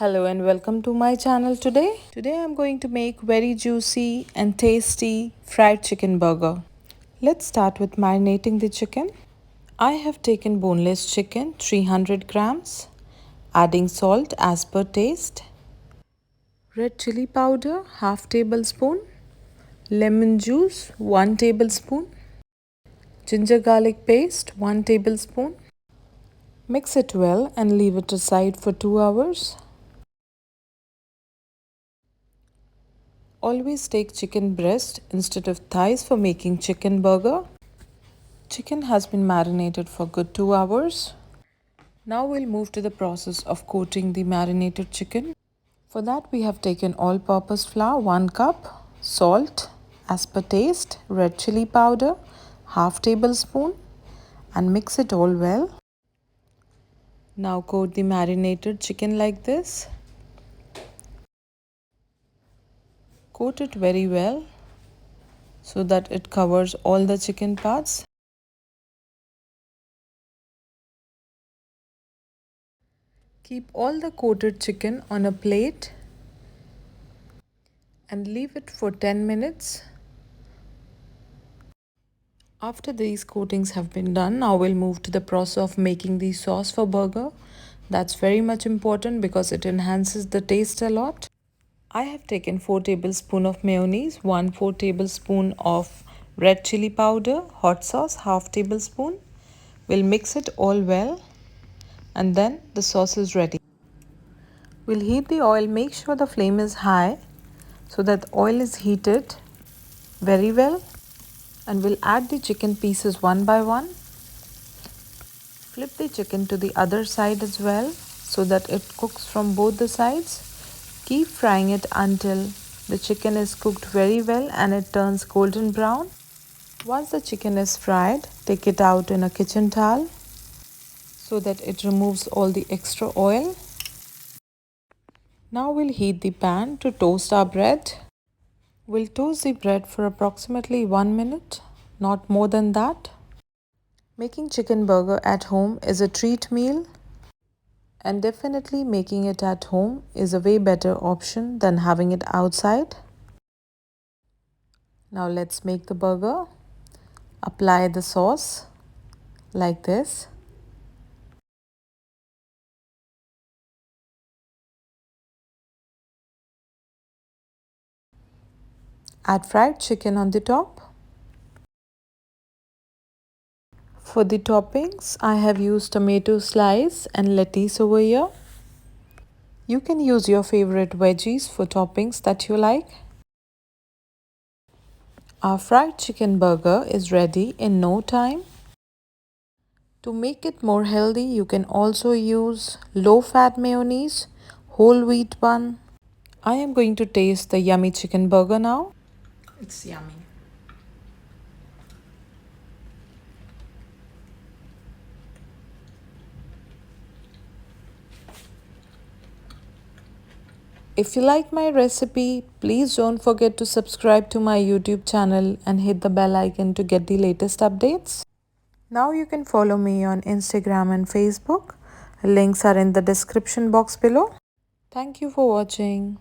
Hello and welcome to my channel today. Today I'm going to make very juicy and tasty fried chicken burger. Let's start with marinating the chicken. I have taken boneless chicken 300 grams, adding salt as per taste, red chili powder half tablespoon, lemon juice 1 tablespoon, ginger garlic paste 1 tablespoon. Mix it well and leave it aside for 2 hours. Always take chicken breast instead of thighs for making chicken burger. Chicken has been marinated for good 2 hours. Now we'll move to the process of coating the marinated chicken. For that we have taken all-purpose flour 1 cup, salt as per taste, red chili powder half tablespoon and mix it all well. Now coat the marinated chicken like this. Coat it very well so that it covers all the chicken parts. Keep all the coated chicken on a plate and leave it for 10 minutes. After these coatings have been done, now we'll move to the process of making the sauce for burger. That's very much important because it enhances the taste a lot. I have taken 4 tablespoons of mayonnaise, 4 tablespoon of red chili powder, hot sauce half tablespoon. We'll mix it all well and then the sauce is ready. We'll heat the oil, make sure the flame is high so that oil is heated very well, and we'll add the chicken pieces one by one. Flip the chicken to the other side as well so that it cooks from both the sides. Keep frying it until the chicken is cooked very well and it turns golden brown. Once the chicken is fried, take it out in a kitchen towel so that it removes all the extra oil. Now we'll heat the pan to toast our bread. We'll toast the bread for approximately 1 minute, not more than that. Making chicken burger at home is a treat meal, and definitely making it at home is a way better option than having it outside. Now let's make the burger. Apply the sauce like this. Add fried chicken on the top. For the toppings, I have used tomato slice and lettuce over here. You can use your favorite veggies for toppings that you like. Our fried chicken burger is ready in no time. To make it more healthy, you can also use low-fat mayonnaise, whole wheat one. I am going to taste the yummy chicken burger now. It's yummy. If you like my recipe, please don't forget to subscribe to my YouTube channel and hit the bell icon to get the latest updates. Now you can follow me on Instagram and Facebook. Links are in the description box below. Thank you for watching.